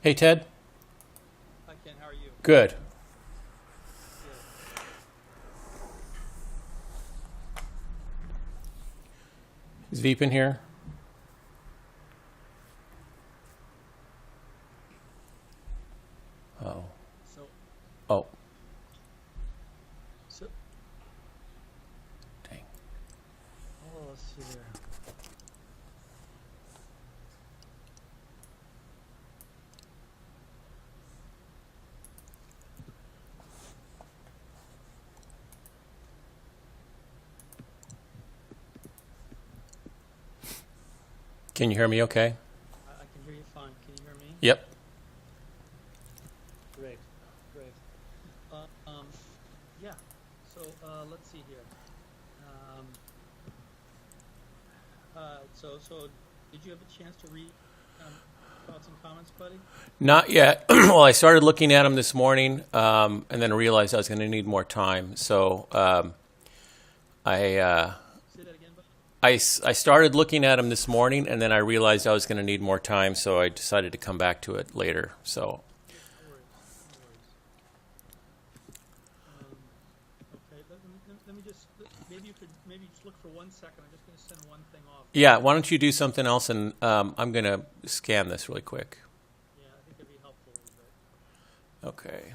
Hey, Ted. Hi Ken, how are you? Good. Good. Is Veep in here? Oh. So, Oh, so, dang. oh, let's see there. Can you hear me okay? I can hear you fine. Can you hear me? Yep. Great, great. Uh, um, yeah. Let's see here. Um, so did you have a chance to read um, thoughts and comments, buddy? Not yet. Well, I started looking at them this morning and then realized I was going to need more time. So I, uh, Say that again, buddy. I started looking at them this morning and then I realized I was going to need more time. So I decided to come back to it later. So, Yeah, no worries, no worries. Um, okay, let me just maybe you could maybe just look for 1 second. I'm just going to send one thing off. yeah, why don't you do something else and I'm going to scan this really quick. Yeah, I think that'd be helpful a little bit. Okay.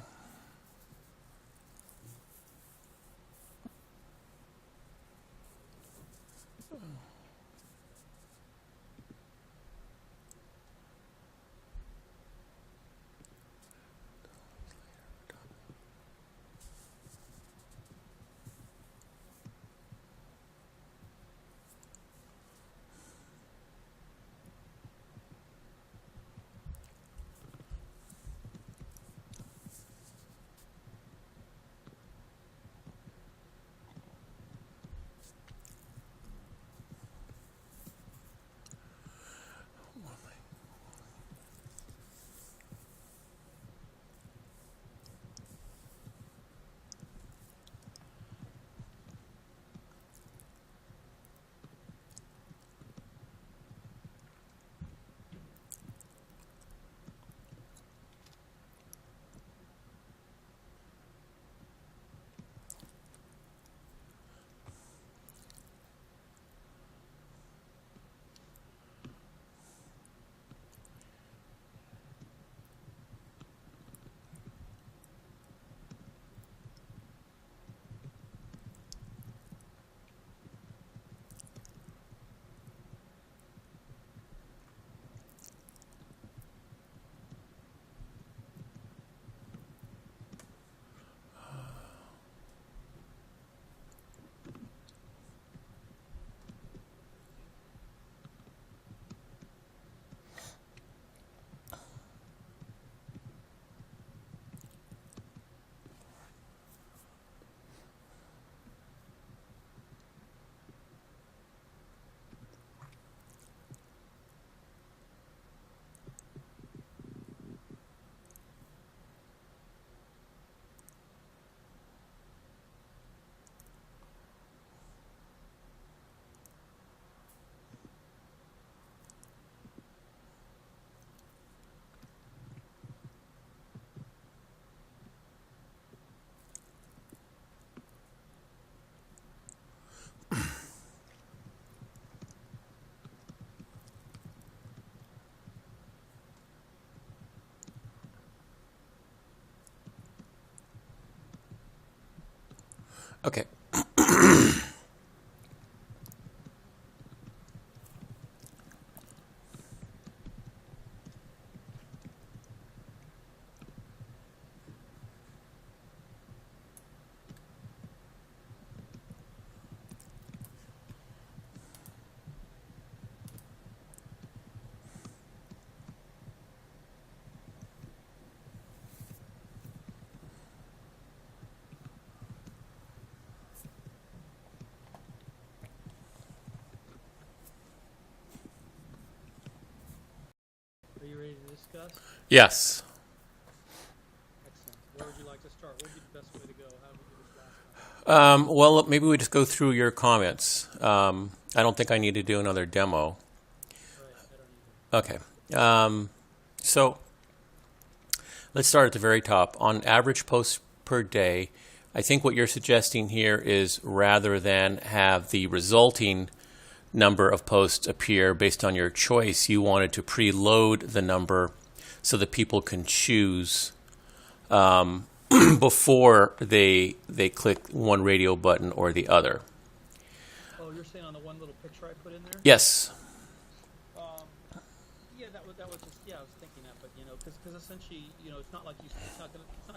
Okay. Are you ready to discuss? Yes. Excellent. Where would you like to start? What would be the best way to go? How did we do this last time? Well, maybe we just go through your comments. I don't think I need to do another demo. Right, I don't either. Okay. Um, so Let's start at the very top. On average posts per day, I think what you're suggesting here is rather than have the resulting number of posts appear based on your choice, you wanted to preload the number so that people can choose before they click one radio button or the other. Oh, you're saying on the one little picture I put in there? Yes. Yeah, that was just, yeah, I was thinking that, but because essentially, it's not like it's not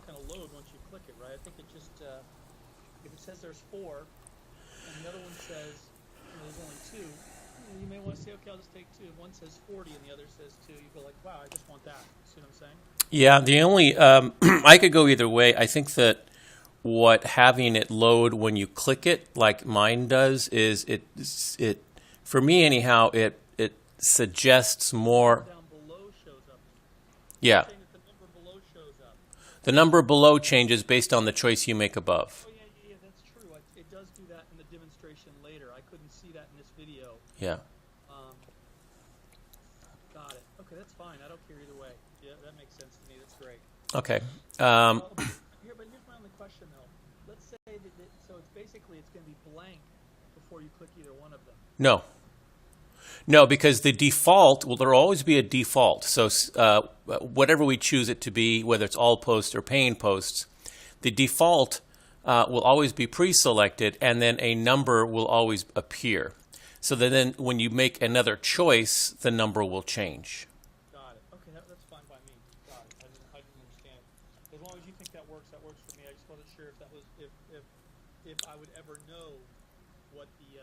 gonna load once you click it, right? I think it just if it says there's 4, and the other one says there's only 2, you may want to say, okay, I'll just take 2. If one says 40 and the other says 2, you go like, wow, I just want that. See what I'm saying? Yeah, the only I could go either way. I think that what having it load when you click it, like mine does, is it for me anyhow, it suggests more. Down below shows up. Yeah. Saying that the number below shows up. The number below changes based on the choice you make above. Oh yeah, that's true. It does do that in the demonstration later. I couldn't see that in this video. Yeah. Got it. Okay, that's fine. I don't care either way. Yeah, that makes sense to me. That's great. Okay. But here's my only question though. Let's say so it's basically it's going to be blank before you click either one of them. No, because the default, well, there will always be a default. So whatever we choose it to be, whether it's all posts or paying posts, the default will always be pre-selected, and then a number will always appear. So that then when you make another choice, the number will change. Got it. Okay, that's fine by me. Got it. I didn't understand. As long as you think that works for me. I just wasn't sure if that was if I would ever know what the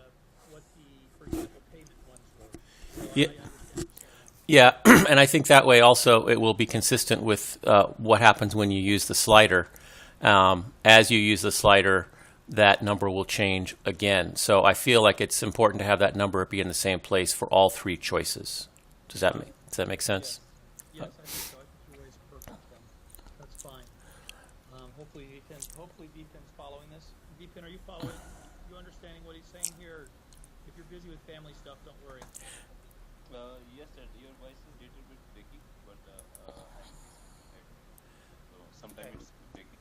for example payment ones were. So Yeah. I understand. Yeah, and I think that way also it will be consistent with what happens when you use the slider. As you use the slider, that number will change again. So I feel like it's important to have that number be in the same place for all 3 choices. Does that make sense? Yes, I think so. I think your way is perfect. That's fine. Hopefully Deepin's following this. Deepin, are you following? You understanding what he's saying here? If you're busy with family stuff, don't worry. Yes, sir. Your voice is a little bit breaking, but so sometimes it's breaking.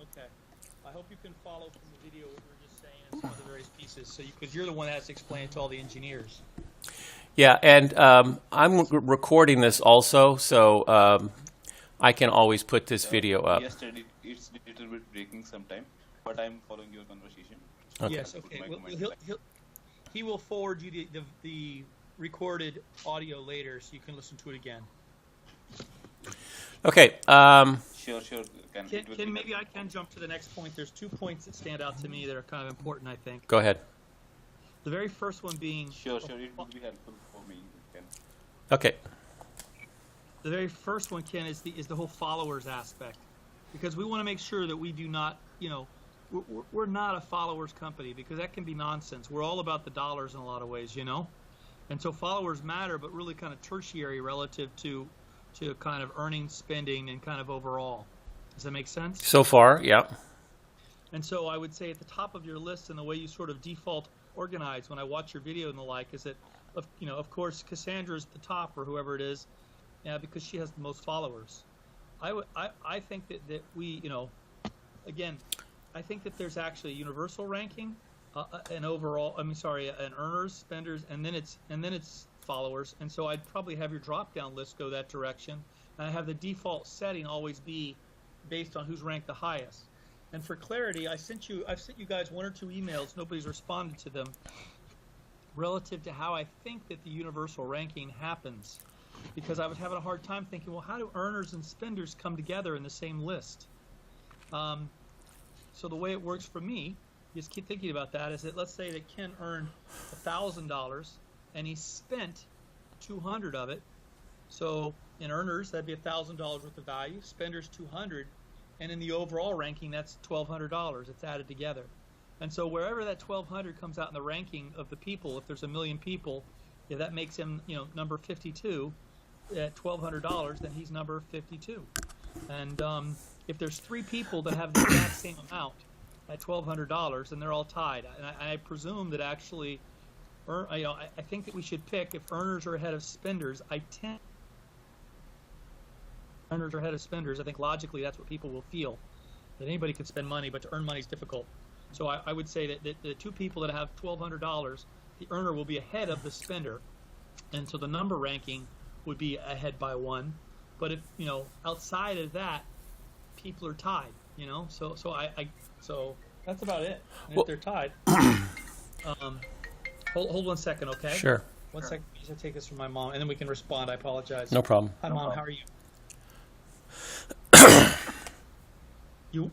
Okay. I hope you can follow from the video what we were just saying and some of the various pieces, so because you're the one that has to explain it to all the engineers. Yeah, and I'm recording this also, so I can always put this video up. Yes, sir. It's a little bit breaking sometime, but I'm following your conversation. Okay. Yes. Okay. Well, he will forward you the recorded audio later, so you can listen to it again. Okay. Sure. Ken, maybe I can jump to the next point. There's 2 points that stand out to me that are kind of important, I think. Go ahead. The very first one being... Sure. It would be helpful for me. Ken. Okay. The very first one, Ken, is the whole followers aspect, because we want to make sure that we do not, we're not a followers company, because that can be nonsense. We're all about the dollars in a lot of ways, and so followers matter, but really kind of tertiary relative to kind of earning, spending, and kind of overall. Does that make sense? So far, yeah. And so I would say at the top of your list, and the way you sort of default organize when I watch your video and the like, is that, of course, Cassandra's the top, or whoever it is, because she has the most followers. I think that we, again, I think that there's actually a universal ranking, an overall, an earners, spenders, and then it's followers. And so I'd probably have your drop-down list go that direction, and I have the default setting always be based on who's ranked the highest. And for clarity, I've sent you guys 1 or 2 emails. Nobody's responded to them relative to how I think that the universal ranking happens, because I was having a hard time thinking, well, how do earners and spenders come together in the same list? So the way it works for me, just keep thinking about that, is that let's say that Ken earned $1,000 and he spent 200 of it. So in earners, that'd be $1,000 worth of value. Spenders 200, and in the overall ranking, that's $1,200. It's added together. And so wherever that 1,200 comes out in the ranking of the people, if there's 1 million people, if that makes him, number 52 at $1,200, then he's number 52. And if there's 3 people that have the exact same amount at $1,200, then they're all tied. And I presume that actually, I think that we should pick, if earners are ahead of spenders, I tend earners are ahead of spenders, I think logically that's what people will feel, that anybody could spend money, but to earn money is difficult. So I would say that the two people that have $1,200, the earner will be ahead of the spender, and so the number ranking would be ahead by one. But if outside of that, people are tied. So that's about it. And if they're tied, hold 1 second, okay? Sure. 1 second. I should take this from my mom, and then we can respond. I apologize. No problem. Hi, Mom. How are you? You?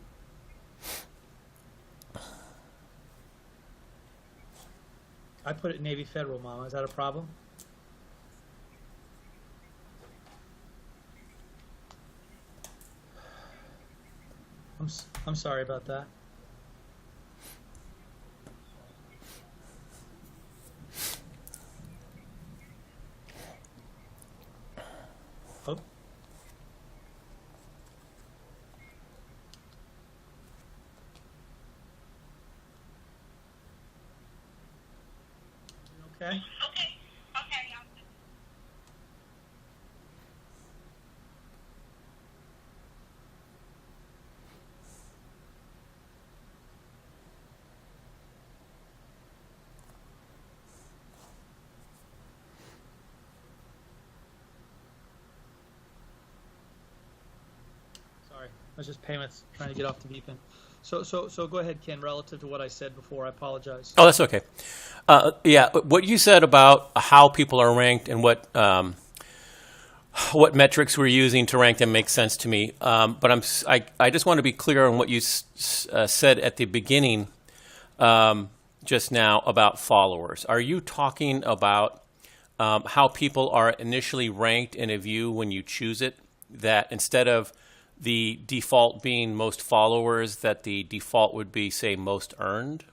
I put it Navy Federal, Mom. Is that a problem? I'm sorry about that. Oh. Okay. Okay. Sorry, I was just payments trying to get off the beep in. So go ahead, Ken. Relative to what I said before, I apologize. Oh, that's okay. Yeah, what you said about how people are ranked and what metrics we're using to rank them makes sense to me. But I just want to be clear on what you said at the beginning just now about followers. Are you talking about how people are initially ranked in a view when you choose it, that instead of the default being most followers, that the default would be, say, most earned?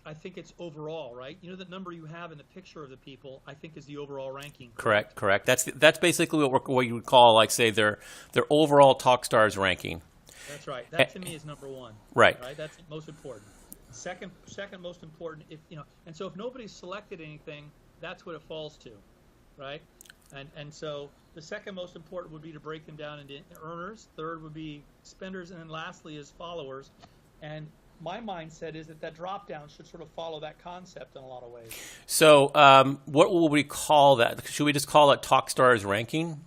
I think it's overall, right? The number you have in the picture of the people, I think, is the overall ranking. Correct. That's basically what you would call, like, say, their overall TockStars ranking. That's right. That to me is number one. Right. That's most important. Second most important, and so if nobody's selected anything, that's what it falls to, right? And so the second most important would be to break them down into earners. Third would be spenders, and then lastly is followers. And my mindset is that drop down should sort of follow that concept in a lot of ways. So what will we call that? Should we just call it TockStars ranking?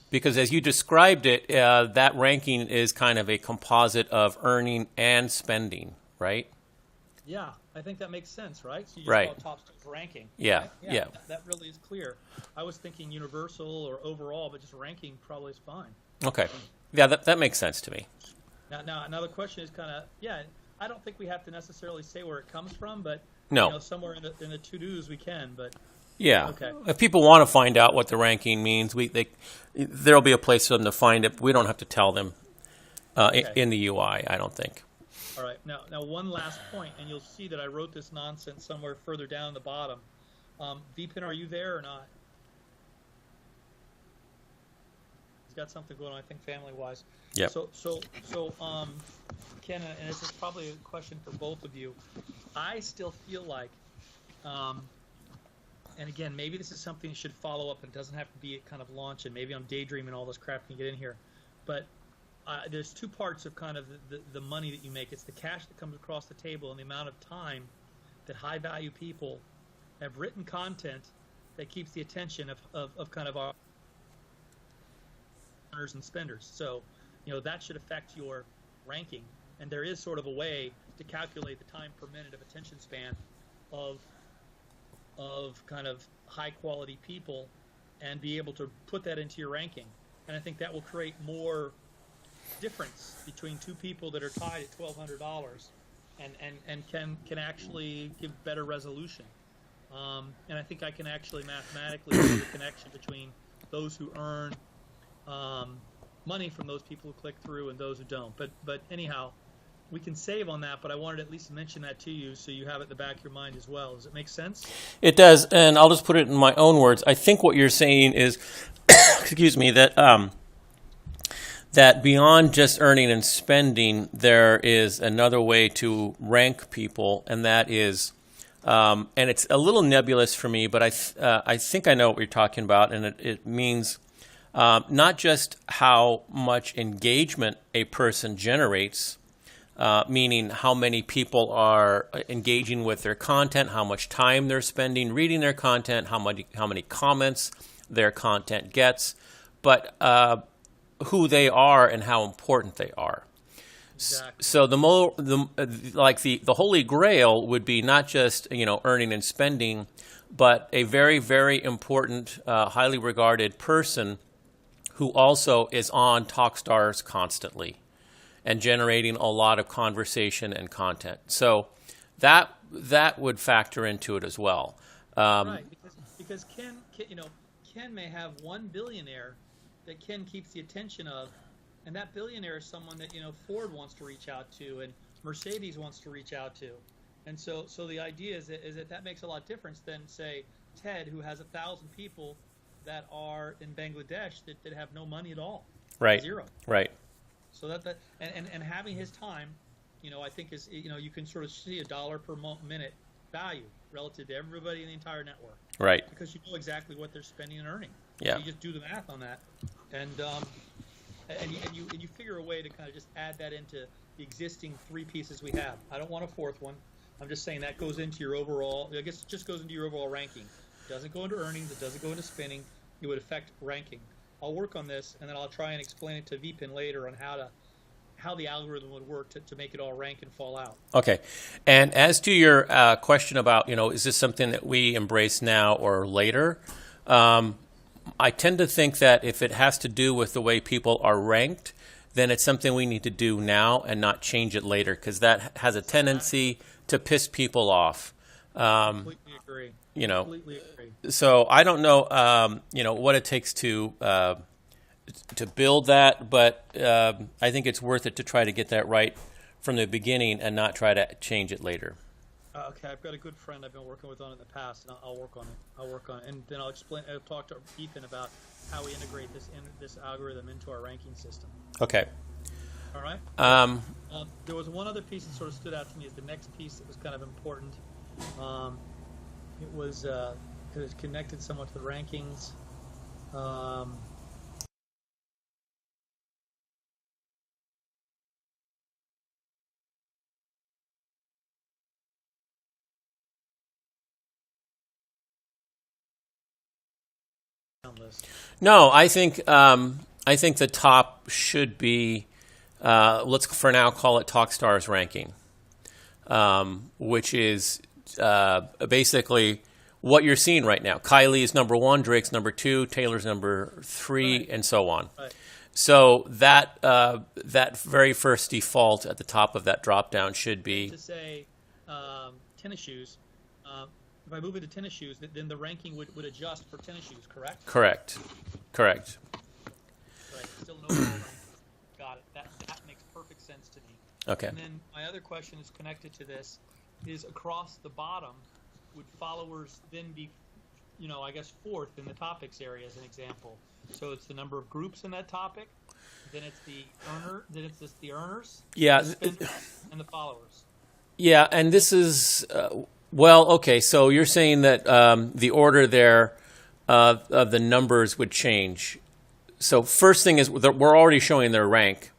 Because as you described it, that ranking is kind of a composite of earning and spending, right? Yeah, I think that makes sense, right? So you just Right. call it TockStars ranking. Yeah, Right? yeah. That really is clear. I was thinking universal or overall, but just ranking probably is fine. Okay. Yeah, that makes sense to me. Now the question is kind of, I don't think we have to necessarily say where it comes from, but No. somewhere in the to-dos we can, but Yeah. Okay. If people want to find out what the ranking means, there'll be a place for them to find it. We don't have to tell them in the UI, I don't think. all right. Now one last point, and you'll see that I wrote this nonsense somewhere further down the bottom. Vipin, are you there or not? He's got something going on, I think, family-wise. Yep. So, Ken, and this is probably a question for both of you. I still feel like, and again, maybe this is something that should follow up and doesn't have to be kind of launch, and maybe I'm daydreaming all this crap can get in here. But there's two parts of kind of the money that you make. It's the cash that comes across the table and the amount of time that high-value people have written content that keeps the attention of kind of our earners and spenders. So, that should affect your ranking. And there is sort of a way to calculate the time per minute of attention span of kind of high-quality people and be able to put that into your ranking. And I think that will create more difference between two people that are tied at $1,200 and can actually give better resolution. And I think I can actually mathematically see the connection between those who earn money from those people who click through and those who don't. But anyhow, we can save on that, but I wanted to at least mention that to you so you have it in the back of your mind as well. Does it make sense? It does, and I'll just put it in my own words. I think what you're saying is, excuse me, that that beyond just earning and spending, there is another way to rank people, and that is And it's a little nebulous for me, but I think I know what you're talking about, and it means not just how much engagement a person generates, meaning how many people are engaging with their content, how much time they're spending reading their content, how many comments their content gets, but who they are and how important they are. Exactly. So the Holy Grail would be not just earning and spending, but a very, very important, highly regarded person who also is on TalkStars constantly and generating a lot of conversation and content. So that would factor into it as well. Right, because Ken may have one billionaire that Ken keeps the attention of, and that billionaire is someone that Ford wants to reach out to and Mercedes wants to reach out to, and so the idea is that makes a lot of difference than, say, Ted, who has 1,000 people that are in Bangladesh that have no money at all. Right. Zero. Right. So and having his time, I think is you can sort of see $1 per minute value relative to everybody in the entire network. Right. Because you know exactly what they're spending and earning. Yeah. So you just do the math on that, and you figure a way to kind of just add that into the existing 3 pieces we have. I don't want a 4th one. I'm just saying that goes into your overall. I guess it just goes into your overall ranking. It doesn't go into earnings. It doesn't go into spending. It would affect ranking. I'll work on this, and then I'll try and explain it to Vipin later on how the algorithm would work to make it all rank and fall out. Okay. And as to your question about, is this something that we embrace now or later? I tend to think that if it has to do with the way people are ranked, then it's something we need to do now and not change it later, because that has a tendency to piss people off. Completely agree. Completely agree. So I don't know, what it takes to build that, but I think it's worth it to try to get that right from the beginning and not try to change it later. Okay, I've got a good friend I've been working with on it in the past, and I'll work on it. And then I'll talk to Ethan about how we integrate this algorithm into our ranking system. Okay. All right. There was one other piece that sort of stood out to me as the next piece that was kind of important. It was connected somewhat to the rankings. No, I think the top should be, let's for now call it TalkStars ranking, which is basically what you're seeing right now. Kylie is number 1, Drake's number 2, Taylor's number 3, right, and so on. Right. So that very first default at the top of that drop down should be to say tennis shoes. If I move into tennis shoes, then the ranking would adjust for tennis shoes, correct? Correct. Right. Still no ranking. Got it. That makes perfect sense to me. Okay. And then my other question is connected to this: is across the bottom, would followers then be, I guess 4th in the topics area as an example? So it's the number of groups in that topic, then it's the earners, yeah, and the followers. Yeah, and this is. Well, okay, so you're saying that the order there of the numbers would change. So first thing is we're already showing their rank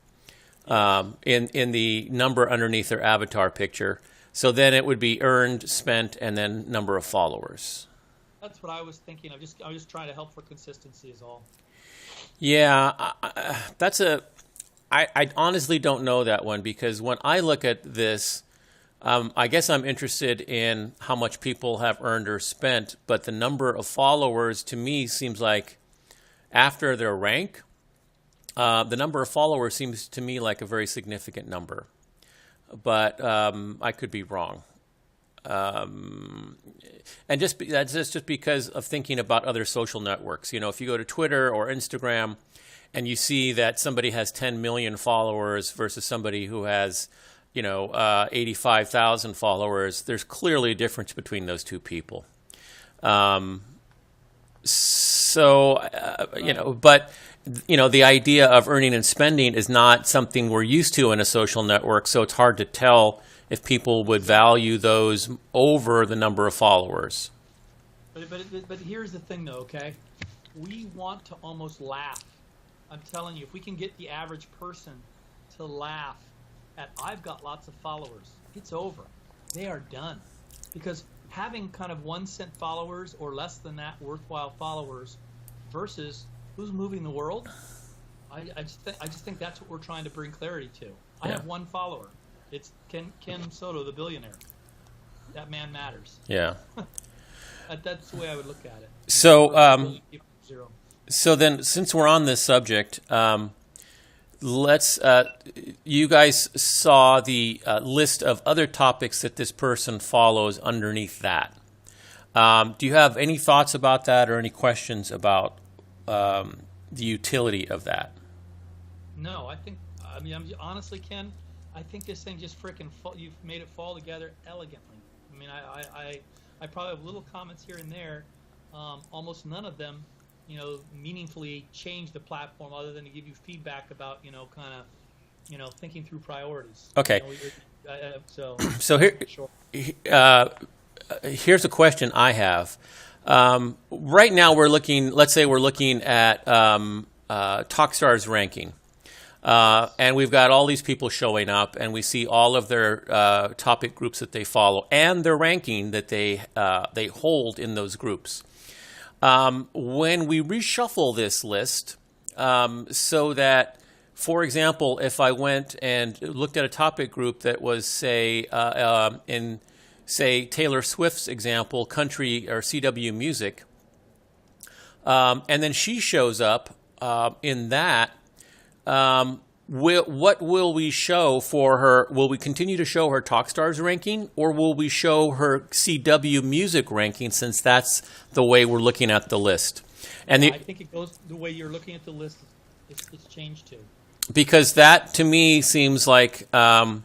in the number underneath their avatar picture. So then it would be earned, spent, and then number of followers. That's what I was thinking. I was just trying to help for consistency is all. Yeah, I honestly don't know that one, because when I look at this, I guess I'm interested in how much people have earned or spent, but the number of followers to me seems like after their rank, the number of followers seems to me like a very significant number. But I could be wrong. And that's just because of thinking about other social networks. If you go to Twitter or Instagram and you see that somebody has 10 million followers versus somebody who has 85,000 followers, there's clearly a difference between those two people. But the idea of earning and spending is not something we're used to in a social network, so it's hard to tell if people would value those over the number of followers. But here's the thing, though. Okay, we want to almost laugh. I'm telling you, if we can get the average person to laugh at "I've got lots of followers," it's over. They are done, because having kind of 1 cent followers or less than that worthwhile followers versus who's moving the world, I just think that's what we're trying to bring clarity to. I have 1 follower. It's Ken Soto, the billionaire. That man matters. Yeah. That's the way I would look at it. So, Zero. so then, since we're on this subject, let's. You guys saw the list of other topics that this person follows underneath that. Do you have any thoughts about that, or any questions about the utility of that? No, honestly, Ken, I think this thing just freaking you've made it fall together elegantly. I mean, I probably have little comments here and there. Almost none of them, meaningfully change the platform other than to give you feedback about, kind of, thinking through priorities. Okay. So here, sure. Here's a question I have. Right now we're looking, let's say we're looking at TockStars ranking. And we've got all these people showing up, and we see all of their topic groups that they follow and their ranking that they hold in those groups. When we reshuffle this list, so that, for example, if I went and looked at a topic group that was, say, in, say, Taylor Swift's example, country or CW music, and then she shows up in that, what will we show for her? Will we continue to show her TockStars ranking, or will we show her CW music ranking, since that's the way we're looking at the list? And I think it goes the way you're looking at the list. It's changed to. Because that, to me, seems like I'm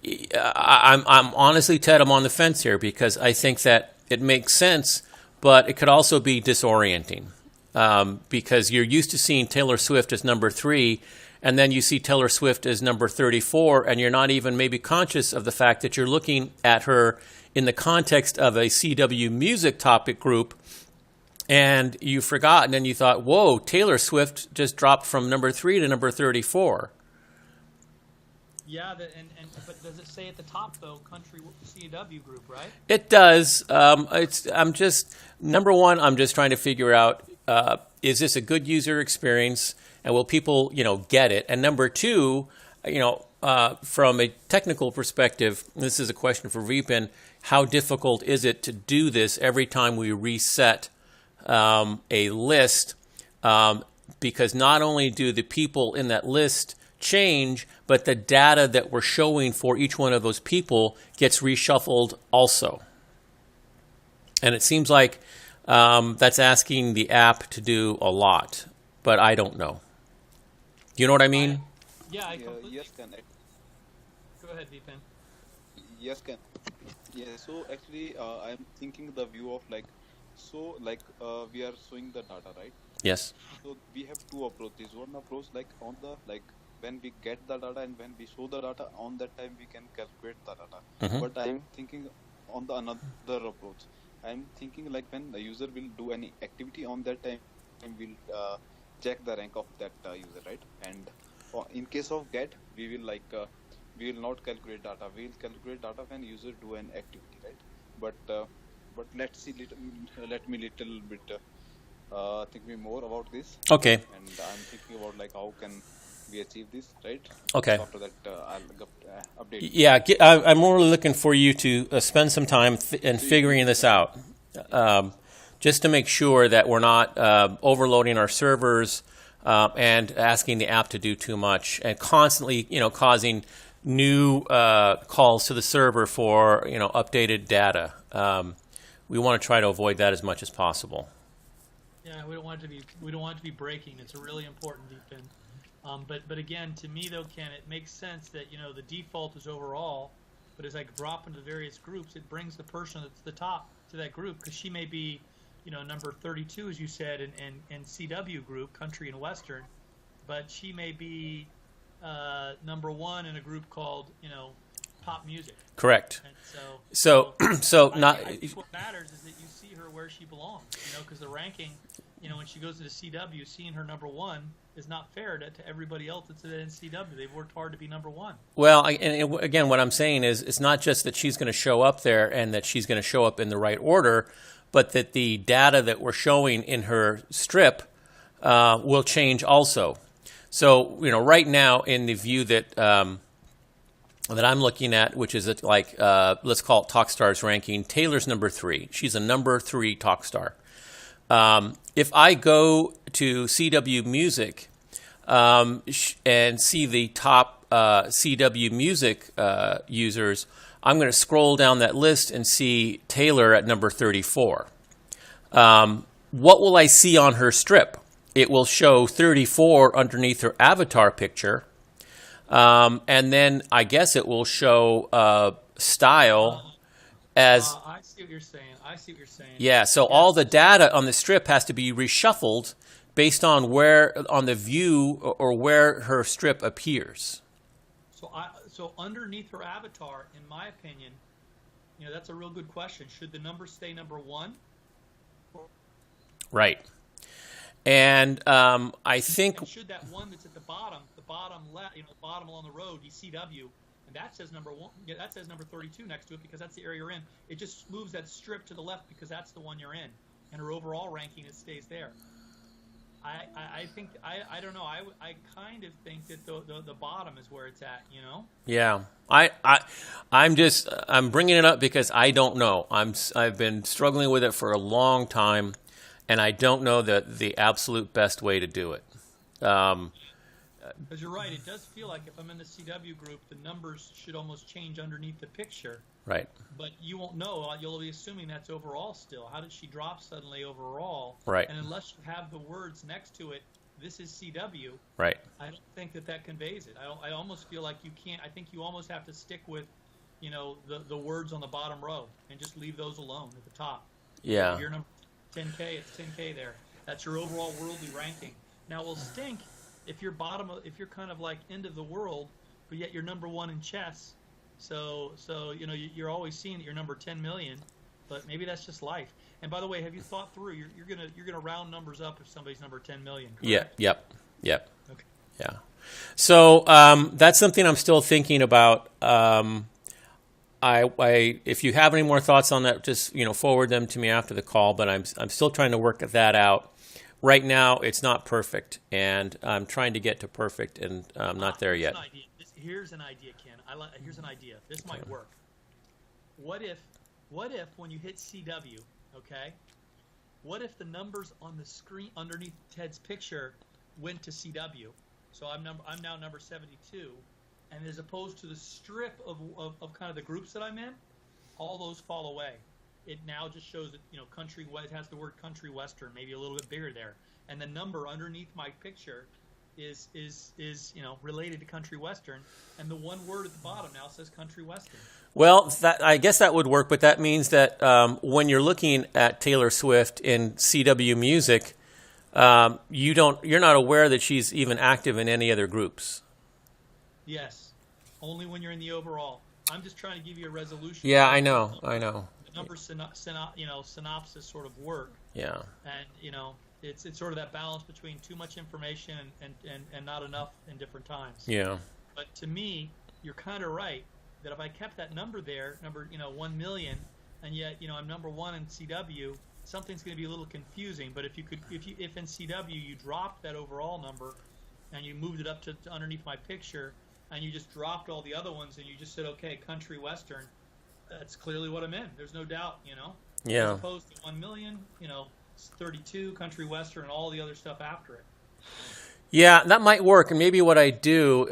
honestly, Ted, I'm on the fence here, because I think that it makes sense, but it could also be disorienting. Because you're used to seeing Taylor Swift as number 3, and then you see Taylor Swift as number 34, and you're not even maybe conscious of the fact that you're looking at her in the context of a CW music topic group, and you've forgotten, and you thought, whoa, Taylor Swift just dropped from number 3 to number 34. Yeah, but does it say at the top, though, country CW group, right? It does. I'm just, number one, I'm just trying to figure out, is this a good user experience, and will people, get it? And number two, from a technical perspective, this is a question for Vipin, how difficult is it to do this every time we reset a list? Because not only do the people in that list change, but the data that we're showing for each one of those people gets reshuffled also. And it seems like that's asking the app to do a lot, but I don't know. Do you know what I mean? I completely. Yes, Ken. Go ahead, Vipin. Yes, Ken. Yeah. So actually, I'm thinking the view of we are showing the data, right? Yes. So we have two approaches. One approach on the when we get the data and when we show the data, on that time we can calculate the data. Mm-hmm. But I'm thinking on the another approach. I'm thinking when the user will do any activity, on that time we'll check the rank of that user, right? And in case of get, we will we will not calculate data. We will calculate data when user do an activity, right? But let's see. Let me little bit think me more about this. Okay. And I'm thinking about how can we achieve this, right? Okay. After that, I'll update. Yeah, I'm really looking for you to spend some time in figuring this out, just to make sure that we're not overloading our servers and asking the app to do too much, and constantly, causing new calls to the server for updated data. We want to try to avoid that as much as possible. Yeah, we don't want it to be breaking. It's a really important defense. But again, to me though, Ken, it makes sense that the default is overall, but as I drop into various groups, it brings the person that's the top to that group, because she may be, number 32, as you said, in CW group, country and western, but she may be number 1 in a group called pop music. Correct. And I think what matters is that you see her where she belongs. Because the ranking, when she goes to the CW, seeing her number one is not fair to everybody else that's in CW. They've worked hard to be number one. Well, and again, what I'm saying is it's not just that she's going to show up there and that she's going to show up in the right order, but that the data that we're showing in her strip will change also. So, right now in the view that that I'm looking at, which is like, let's call it TockStars ranking, Taylor's number 3. She's a number 3 TockStar. If I go to CW Music and see the top CW Music users, I'm going to scroll down that list and see Taylor at number 34. What will I see on her strip? It will show 34 underneath her avatar picture. And then I guess it will show style as... I see what you're saying. Yeah, so all the data on the strip has to be reshuffled based on on the view or where her strip appears. So underneath her avatar, in my opinion, that's a real good question. Should the number stay number 1? Right. And I think... And should that one that's at the bottom left, bottom along the road, CW, and that says number 1, that says number 32 next to it because that's the area you're in. It just moves that strip to the left because that's the one you're in. And her overall ranking, it stays there. I think, I don't know, I kind of think that the bottom is where it's at, Yeah. I'm bringing it up because I don't know. I've been struggling with it for a long time, and I don't know the absolute best way to do it. Because you're right, it does feel like if I'm in the CW group, the numbers should almost change underneath the picture. Right. But you won't know. You'll be assuming that's overall still. How did she drop suddenly overall? Right. And unless you have the words next to it, this is CW. Right. I don't think that conveys it. I almost feel like you can't. I think you almost have to stick with, the words on the bottom row and just leave those alone at the top. Yeah. Your number 10K, it's 10K there. That's your overall worldly ranking. Now, it'll stink if you're kind of like end of the world, but yet you're number 1 in chess. So you're always seeing that you're number 10 million, but maybe that's just life. And by the way, have you thought through? You're gonna round numbers up if somebody's number 10 million. Correct? Yeah. Yep. Okay. Yeah. So that's something I'm still thinking about. If you have any more thoughts on that, just forward them to me after the call. But I'm still trying to work that out. Right now, it's not perfect, and I'm trying to get to perfect, and I'm not there yet. Here's an idea, Ken. Here's an idea. This might work. What if when you hit CW, okay? What if the numbers on the screen underneath Ted's picture went to CW? So I'm now number 72, and as opposed to the strip of kind of the groups that I'm in, all those fall away. It now just shows that country. It has the word country western, maybe a little bit bigger there, and the number underneath my picture is related to country western, and the one word at the bottom now says country western. Well, I guess that would work, but that means that when you're looking at Taylor Swift in CW Music, you're not aware that she's even active in any other groups. Yes, only when you're in the overall. I'm just trying to give you a resolution. Yeah, I know. Number synopsis sort of work. Yeah. And it's sort of that balance between too much information and not enough in different times. Yeah. But to me, you're kind of right that if I kept that number there, 1 million, and yet I'm number 1 in CW, something's going to be a little confusing. But if in CW you dropped that overall number and you moved it up to underneath my picture, and you just dropped all the other ones and you just said, okay, country western, that's clearly what I'm in. There's no doubt, Yeah. As opposed to 1 million, 32 country western and all the other stuff after it. Yeah, that might work. And maybe what I do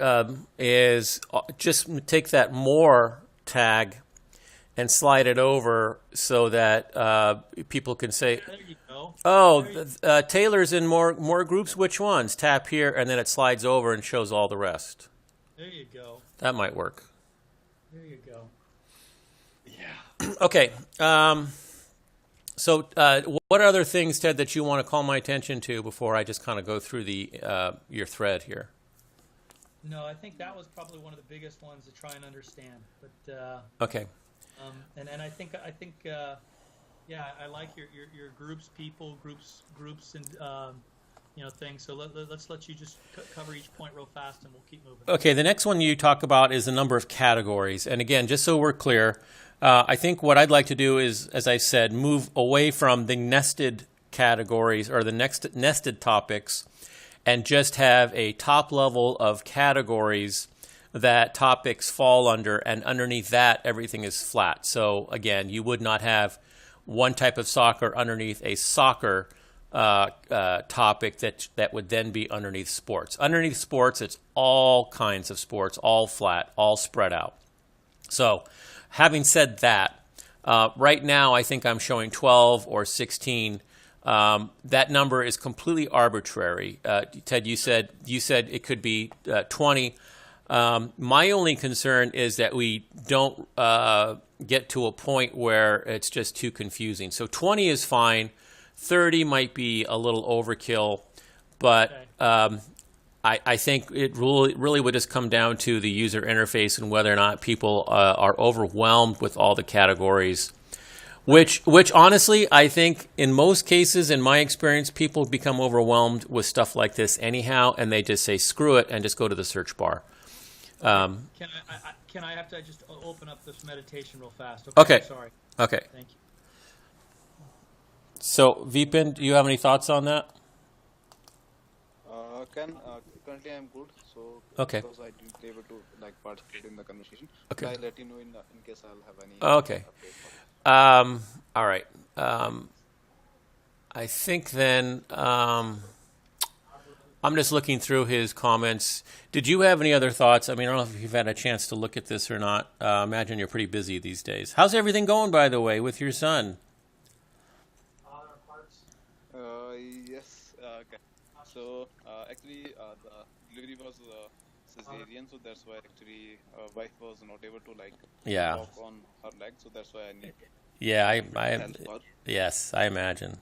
is just take that more tag and slide it over so that people can say, there you go. "Oh, Taylor's in more groups. Which ones?" Tap here, and then it slides over and shows all the rest. There you go. That might work. There you go. Yeah. Okay. So what other things, Ted, that you want to call my attention to before I just kind of go through your thread here? No, I think that was probably one of the biggest ones to try and understand. But Okay. and I think yeah, I like your groups, people, groups, and things. So let's let you just cover each point real fast, and we'll keep moving. Okay, the next one you talk about is the number of categories. And again, just so we're clear, I think what I'd like to do is, as I said, move away from the nested categories or the next nested topics and just have a top level of categories that topics fall under, and underneath that, everything is flat. So again, you would not have one type of soccer underneath a soccer topic that would then be underneath sports. Underneath sports, it's all kinds of sports, all flat, all spread out. So having said that, right now I think I'm showing 12 or 16. That number is completely arbitrary. Ted, you said it could be 20. My only concern is that we don't get to a point where it's just too confusing. So 20 is fine. 30 might be a little overkill, but I think it really would just come down to the user interface and whether or not people are overwhelmed with all the categories. Which honestly, I think in most cases, in my experience, people become overwhelmed with stuff like this anyhow, and they just say screw it and just go to the search bar. Can I have to just open up this meditation real fast? Okay. Sorry. Okay. Thank you. So Vipin, do you have any thoughts on that? Currently I'm good, so Okay. because I didn't able to participate in the conversation. Okay. But I'll let you know in case I'll have any Okay. update for it. All right. I think then I'm just looking through his comments. Did you have any other thoughts? I mean, I don't know if you've had a chance to look at this or not. Imagine you're pretty busy these days. How's everything going, by the way, with your son? Yes. Okay. So actually, the delivery was cesarean, so that's why actually wife was not able to Yeah. walk on her leg, so that's why I need Yeah, help her. yes, I imagine.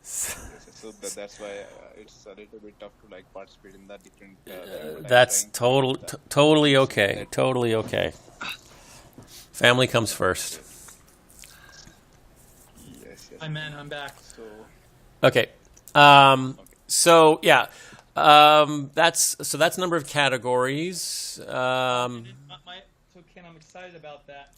Yes, so that's why it's a little bit tough to participate in that different. Thing, but That's I'm trying to totally okay. Totally okay. Family comes first. Yes. Hi, man. I'm back. So Okay. okay. So yeah, that's number of categories. So Ken, I'm excited about that.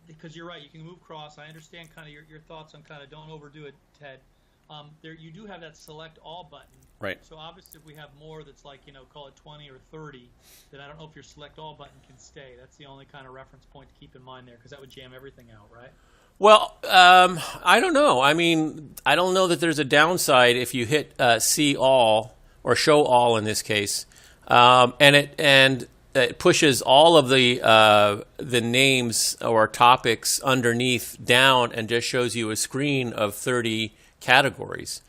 Because you're right, you can move across. I understand kind of your thoughts on kind of don't overdo it, Ted. There you do have that select all button. Right. So obviously, if we have more that's call it 20 or 30, then I don't know if your select all button can stay. That's the only kind of reference point to keep in mind there, because that would jam everything out, right? Well, I don't know. I mean, I don't know that there's a downside if you hit see all or show all in this case, and it pushes all of the names or topics underneath down and just shows you a screen of 30 categories.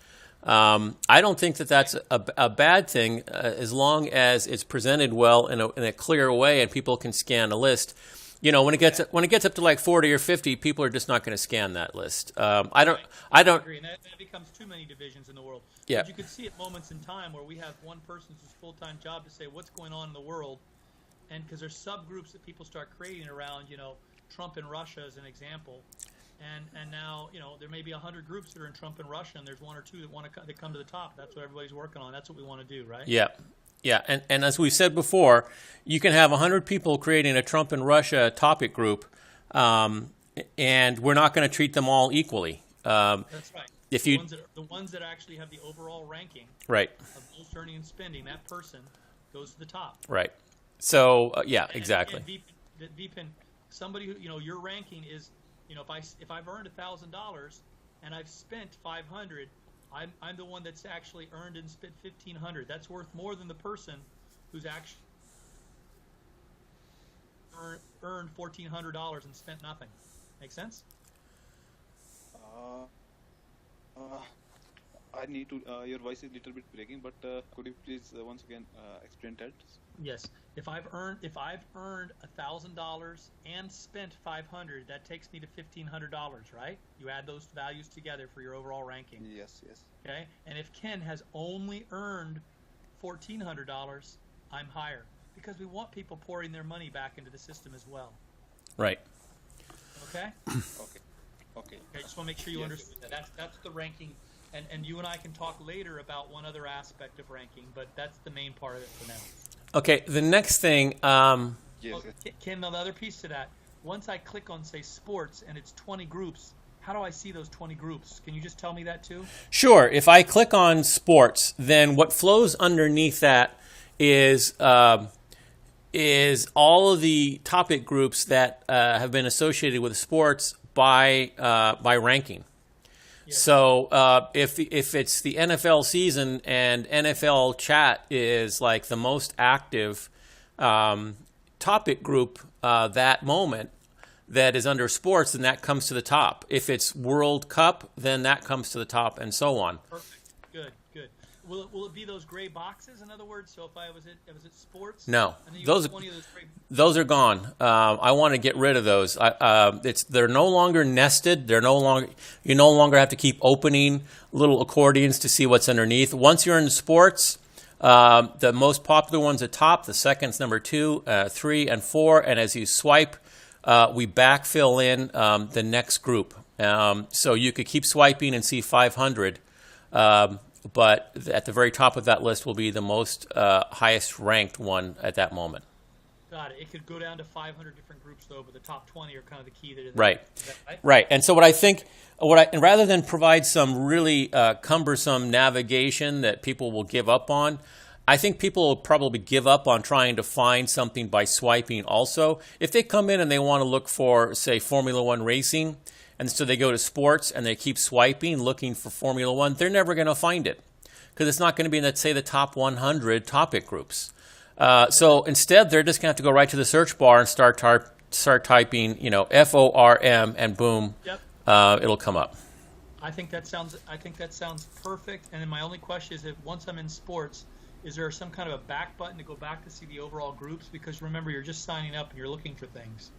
I don't think that that's a bad thing as long as it's presented well in a clear way and people can scan a list. You know, when it gets up to like 40 or 50, people are just not going to scan that list. I don't agree, and that becomes too many divisions in the world. Yeah. But you could see at moments in time where we have one person's full-time job to say what's going on in the world, and because there's subgroups that people start creating around, Trump and Russia as an example, and now there may be 100 groups that are in Trump and Russia, and there's one or two that come to the top. That's what everybody's working on. That's what we want to do, right? Yeah. Yeah, and as we said before, you can have 100 people creating a Trump and Russia topic group, and we're not going to treat them all equally. That's right. If the ones that actually have the overall ranking right of gross earning and spending, that person goes to the top. Right. So yeah, And exactly. again, Vipin, somebody who your ranking is if I've earned $1,000 and I've spent 500. I'm the one that's actually earned and spent 1,500. That's worth more than the person who's actually earned $1,400 and spent nothing. Make sense? I need to. Your voice is a little bit breaking, but could you please once again explain that? Yes. If I've earned $1,000 and spent 500, that takes me to $1,500, right? You add those values together for your overall ranking. Yes, yes. Okay. And if Ken has only earned $1,400, I'm higher because we want people pouring their money back into the system as well. Right. Okay. Okay. Okay. I just want to make sure you Yes. understand that. That's the ranking, and you and I can talk later about one other aspect of ranking, but that's the main part of it for now. Okay. The next thing. Yes. Well, Yes. Ken, the other piece to that, once I click on, say, sports, and it's 20 groups, how do I see those 20 groups? Can you just tell me that too? Sure. If I click on sports, then what flows underneath that is all of the topic groups that have been associated with sports by ranking. Yes. So if it's the NFL season and NFL chat is like the most active topic group that moment that is under sports, then that comes to the top. If it's World Cup, then that comes to the top, and so on. Perfect. Good. Good. Will it be those gray boxes? In other words, so if I was at sports, No, and then you those got 20 of those gray. those are gone. I want to get rid of those. They're no longer nested. You no longer have to keep opening little accordions to see what's underneath. Once you're in sports, the most popular one's at top. The second's number 2, 3, and 4. And as you swipe, we backfill in the next group. So you could keep swiping and see 500. But at the very top of that list will be the most highest ranked one at that moment. Got it. It could go down to 500 different groups though, but the top 20 are kind of the key that. Right. Is that right? Right. And so and rather than provide some really cumbersome navigation that people will give up on, I think people will probably give up on trying to find something by swiping also. If they come in and they want to look for, say, Formula One racing, and so they go to sports and they keep swiping, looking for Formula One, they're never going to find it because it's not going to be in, let's say, the top 100 topic groups. So instead, they're just going to have to go right to the search bar and start typing, FORM, and boom, Yep. It'll come up. I think that sounds perfect. And then my only question is, if once I'm in sports, is there some kind of a back button to go back to see the overall groups? Because remember, you're just signing up and you're looking for things.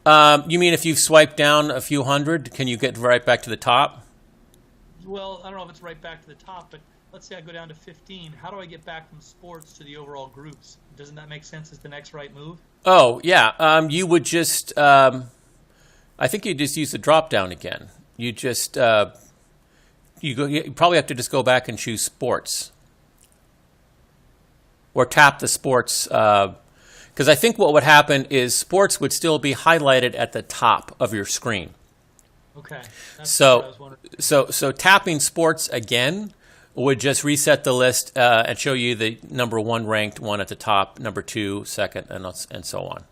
You mean if you've swiped down a few hundred, can you get right back to the top? Well, I don't know if it's right back to the top, but let's say I go down to 15. How do I get back from sports to the overall groups? Doesn't that make sense as the next right move? Oh, yeah. You would just, I think you just use the drop down again. You just, you probably have to just go back and choose sports. Or tap the sports, because I think what would happen is sports would still be highlighted at the top of your screen. Okay. That's what I was wondering. So tapping sports again would just reset the list and show you the number 1 ranked one at the top, number 2, second, and so on.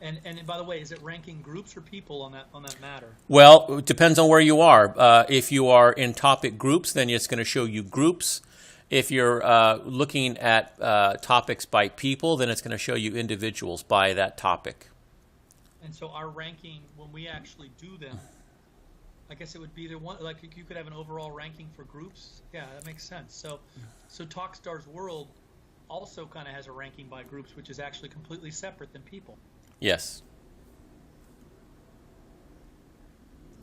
And by the way, is it ranking groups or people on that matter? Well, it depends on where you are. If you are in topic groups, then it's going to show you groups. If you're looking at topics by people, then it's going to show you individuals by that topic. And so our ranking, when we actually do them, I guess it would be either one, like you could have an overall ranking for groups. Yeah, that makes sense. So TockStars World also kind of has a ranking by groups, which is actually completely separate than people. Yes.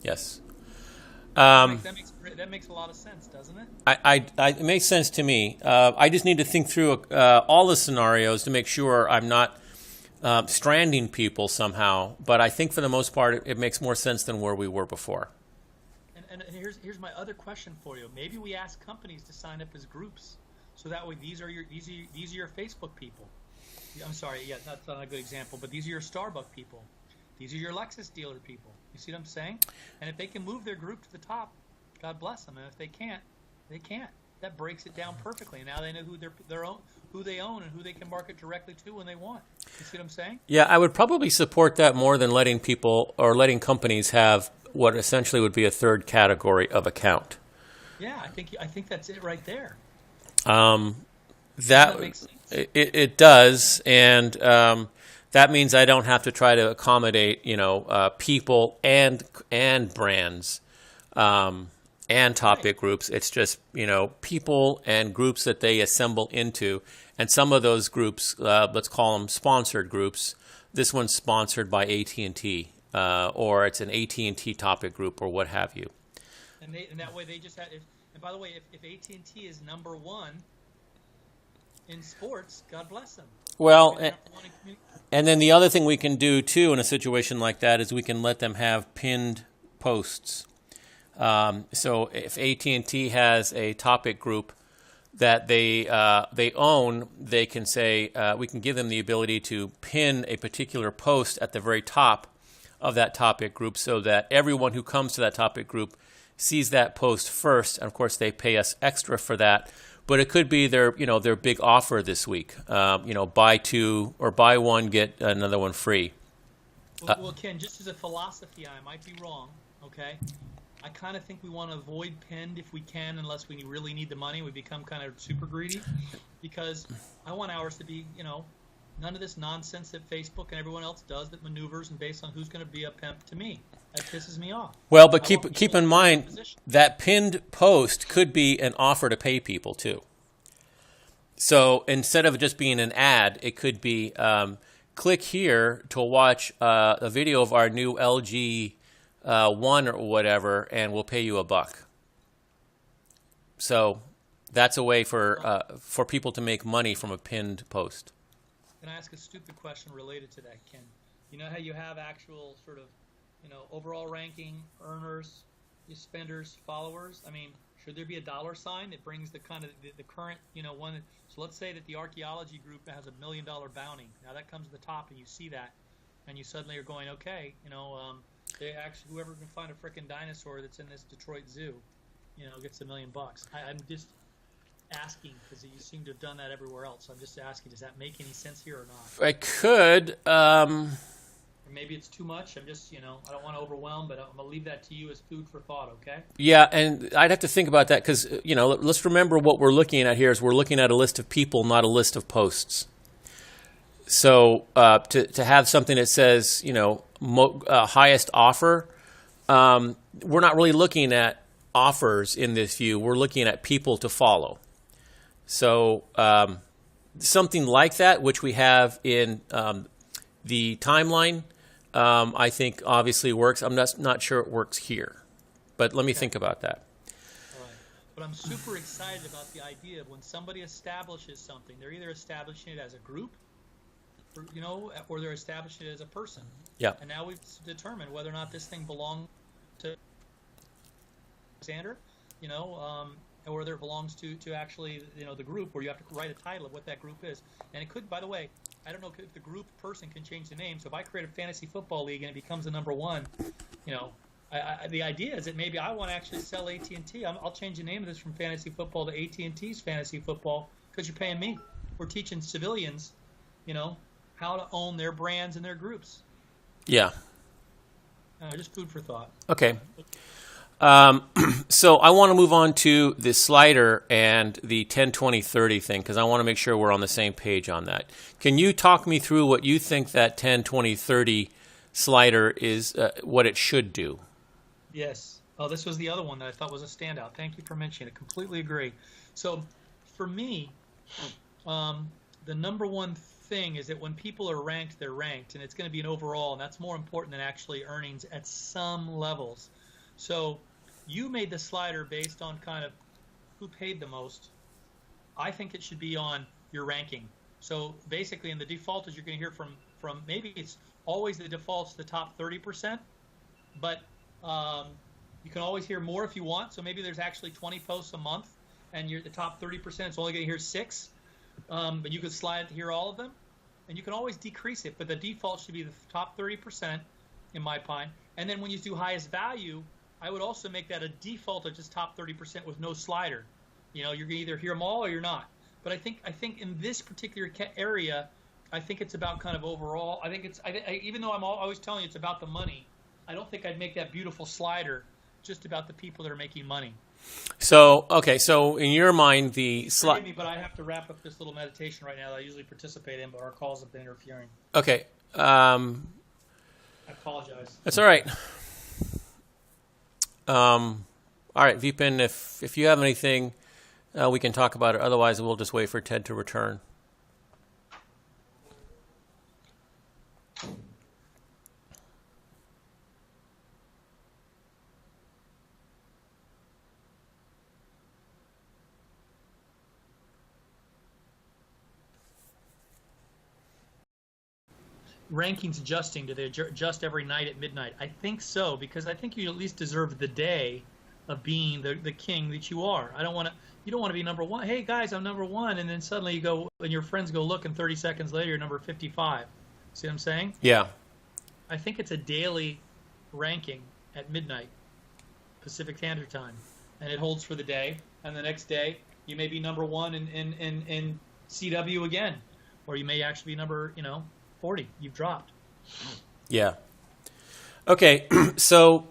Yes. That makes a lot of sense, doesn't it? It makes sense to me. I just need to think through all the scenarios to make sure I'm not stranding people somehow. But I think for the most part, it makes more sense than where we were before. And here's my other question for you. Maybe we ask companies to sign up as groups, so that way these are your Facebook people. I'm sorry, yeah, that's not a good example, but these are your Starbucks people. These are your Lexus dealer people. You see what I'm saying? And if they can move their group to the top, God bless them. And if they can't, they can't. That breaks it down perfectly. Now they know who they own and who they can market directly to when they want. You see what I'm saying? Yeah, I would probably support that more than letting people or letting companies have what essentially would be a third category of account. Yeah, I think that's it right there. That makes sense? It does, and that means I don't have to try to accommodate people and brands. and topic groups. It's just, people and groups that they assemble into. And some of those groups, let's call them sponsored groups. This one's sponsored by AT&T, or it's an AT&T topic group or what have you. And that way they just had. And by the way, if AT&T is number one in sports, God bless them. Well, and then the other thing we can do too in a situation like that is we can let them have pinned posts. So if AT&T has a topic group that they own, they can say we can give them the ability to pin a particular post at the very top of that topic group, so that everyone who comes to that topic group sees that post first. And of course, they pay us extra for that. But it could be their big offer this week. Buy two or buy one, get another one free. Well, Ken, just as a philosophy, I might be wrong. Okay, I kind of think we want to avoid pinned if we can, unless we really need the money. We become kind of super greedy, because I want ours to be, none of this nonsense that Facebook and everyone else does that maneuvers and based on who's going to be a pimp to me. That pisses me off. Well, but keep in mind that pinned post could be an offer to pay people too. So instead of just being an ad, it could be click here to watch a video of our new LG One or whatever, and we'll pay you $1. So that's a way for people to make money from a pinned post. Can I ask a stupid question related to that, Ken? You know how you have actual sort of, overall ranking, earners, spenders, followers? I mean, should there be a dollar sign that brings the kind of the current, one? So let's say that the archaeology group has $1 million bounty. Now that comes to the top, and you see that, and you suddenly are going, okay, they actually, whoever can find a frickin' dinosaur that's in this Detroit zoo, gets $1 million. I'm just asking because you seem to have done that everywhere else. So I'm just asking, does that make any sense here or not? I could. Or maybe it's too much. I'm just, I don't want to overwhelm, but I'm going to leave that to you as food for thought, okay? Yeah, and I'd have to think about that because, let's remember what we're looking at here is we're looking at a list of people, not a list of posts. So to have something that says, highest offer, we're not really looking at offers in this view. We're looking at people to follow. So something like that, which we have in the timeline, I think obviously works. I'm not sure it works here, but let me think about that. All right. But I'm super excited about the idea of when somebody establishes something, they're either establishing it as a group, or they're establishing it as a person. Yeah. And now we've determined whether or not this thing belongs to Alexander, or whether it belongs to actually, the group, where you have to write a title of what that group is. And it could, by the way, I don't know if the group person can change the name. So if I create a fantasy football league and it becomes the number one, the idea is that maybe I want to actually sell AT&T. I'll change the name of this from fantasy football to AT&T's fantasy football because you're paying me. We're teaching civilians, how to own their brands and their groups. Yeah. Just food for thought. Okay. So I want to move on to the slider and the 10, 20, 30 thing because I want to make sure we're on the same page on that. Can you talk me through what you think that 10, 20, 30 slider is, what it should do? Yes. Oh, this was the other one that I thought was a standout. Thank you for mentioning it. Completely agree. So for me, the number one thing is that when people are ranked, they're ranked, and it's going to be an overall, and that's more important than actually earnings at some levels. So you made the slider based on kind of who paid the most. I think it should be on your ranking. So basically, in the default, as you're going to hear from maybe it's always the default's the top 30%, but you can always hear more if you want. So maybe there's actually 20 posts a month, and you're the top 30%. It's only going to hear 6, but you could slide to hear all of them, and you can always decrease it. But the default should be the top 30%, in my opinion. And then when you do highest value, I would also make that a default of just top 30% with no slider. You're going to either hear them all or you're not. But I think in this particular area, I think it's about kind of overall. I think even though I'm always telling you it's about the money, I don't think I'd make that beautiful slider just about the people that are making money. So, okay, so in your mind, the slider. Forgive me, but I have to wrap up this little meditation right now that I usually participate in, but our calls have been interfering. Okay. I apologize. That's all right. All right, Vipin, if you have anything, we can talk about it. Otherwise, we'll just wait for Ted to return. Rankings adjusting, do they adjust every night at midnight? I think so, because I think you at least deserve the day of being the king that you are. You don't want to be number one. Hey guys, I'm number one, and then suddenly you go and your friends go look, and 30 seconds later you're number 55. See what I'm saying? Yeah. I think it's a daily ranking at midnight Pacific Standard Time, and it holds for the day, and the next day you may be number one in CW again, or you may actually be number 40. You've dropped. Yeah. Okay. So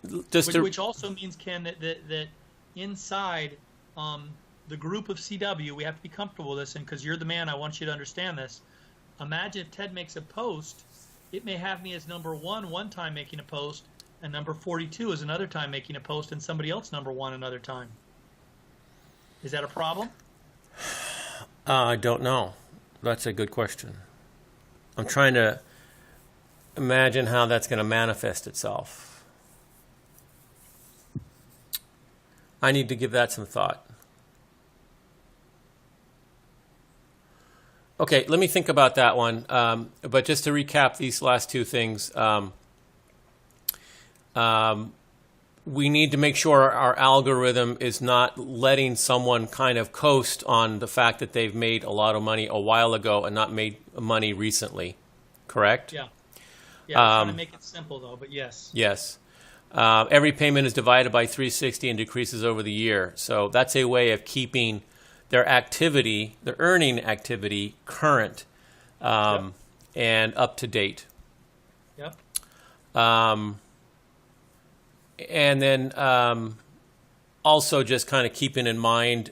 which also means, Ken, that inside the group of CW, we have to be comfortable with this, and because you're the man, I want you to understand this. Imagine if Ted makes a post, it may have me as number one time making a post, and number 42 is another time making a post, and somebody else number one another time. Is that a problem? I don't know. That's a good question. I'm trying to imagine how that's going to manifest itself. I need to give that some thought. Okay, let me think about that one. But just to recap these last two things, we need to make sure our algorithm is not letting someone kind of coast on the fact that they've made a lot of money a while ago and not made money recently. Correct? Yeah. Yeah, I'm trying to make it simple, though, but yes. Yes. Every payment is divided by 360 and decreases over the year. So that's a way of keeping their activity, their earning activity, current and up to date. Yep. And then also just kind of keeping in mind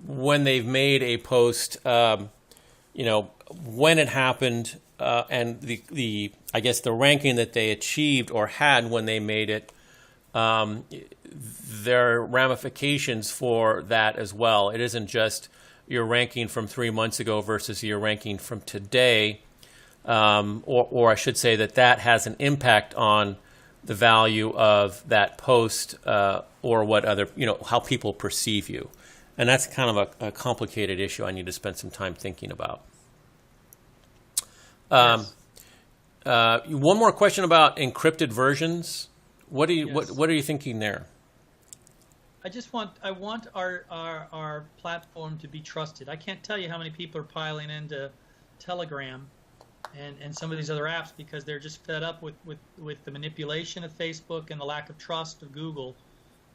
when they've made a post, when it happened, and the I guess the ranking that they achieved or had when they made it, there are ramifications for that as well. It isn't just your ranking from 3 months ago versus your ranking from today, or I should say that has an impact on the value of that post or what other, how people perceive you. And that's kind of a complicated issue I need to spend some time thinking about. Yes. One more question about encrypted versions. What are you Yes. what are you thinking there? I want our platform to be trusted. I can't tell you how many people are piling into Telegram and some of these other apps because they're just fed up with the manipulation of Facebook and the lack of trust of Google,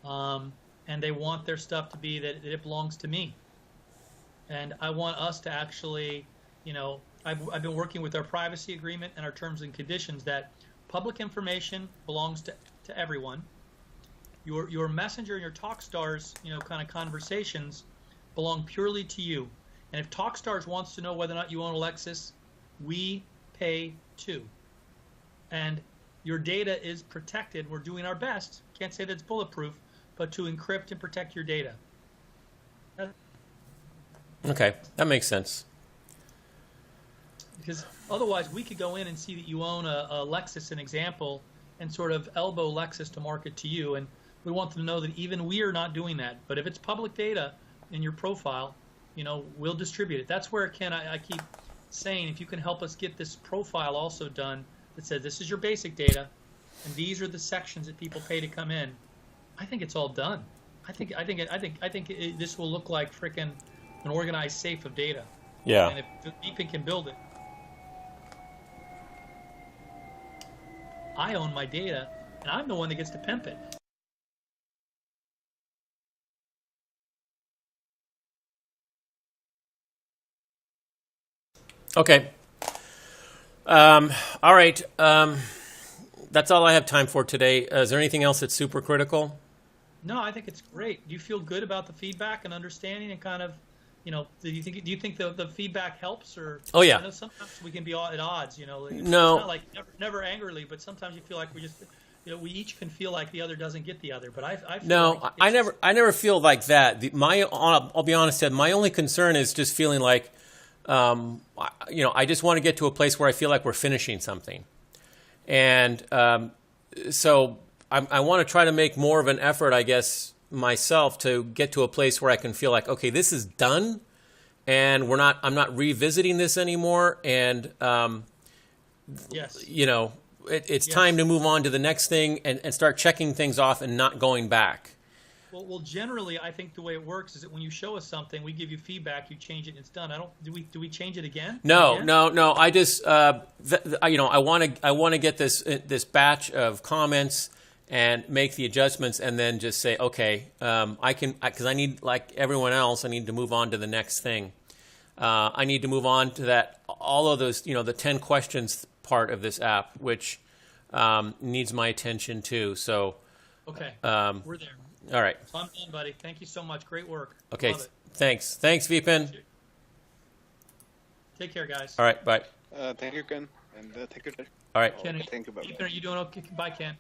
and they want their stuff to be that it belongs to me. And I want us to actually, I've been working with our privacy agreement and our terms and conditions that public information belongs to everyone. Your messenger and your TockStars, kind of conversations belong purely to you. And if TockStars wants to know whether or not you own a Lexus, we pay too. And your data is protected. We're doing our best. Can't say that it's bulletproof, but to encrypt and protect your data. Okay, that makes sense. Because otherwise we could go in and see that you own a Lexus, an example, and sort of elbow Lexus to market to you. And we want them to know that even we are not doing that. But if it's public data in your profile, we'll distribute it. That's where, Ken, I keep saying, if you can help us get this profile also done that says this is your basic data and these are the sections that people pay to come in, I think it's all done. I think this will look like frickin' an organized safe of data. Yeah. And if Deepin can build it, I own my data, and I'm the one that gets to pimp it. Okay. All right. That's all I have time for today. Is there anything else that's super critical? No, I think it's great. Do you feel good about the feedback and understanding and kind of, do you think the feedback helps? Or Oh, yeah. I know sometimes we can be at odds, No. It's not like never angrily, but sometimes you feel like we just we each can feel like the other doesn't get the other, but I feel No, like I never feel like that. I'll be honest, Ted. My only concern is just feeling like, I just want to get to a place where I feel like we're finishing something, and so I want to try to make more of an effort, I guess, myself to get to a place where I can feel like, okay, this is done, and I'm not revisiting this anymore, and yes. It's time to move on to the next thing and start checking things off and not going back. Well, generally, I think the way it works is that when you show us something, we give you feedback, you change it, and it's done. Do we change it again? No. I just, I want to get this batch of comments and make the adjustments, and then just say, okay, because I need, like everyone else, I need to move on to the next thing. I need to move on to all of those, the 10 questions part of this app, which needs my attention too. So, okay, we're there. All right. So I'm done, buddy. Thank you so much. Great work. Okay. Love it. Thanks, Vipin. Take care, guys. All right. Bye. Thank you, Ken, and thank you, Ted. All right. Ken, Thank you. Bye. Ethan, are you doing okay? Bye, Ken.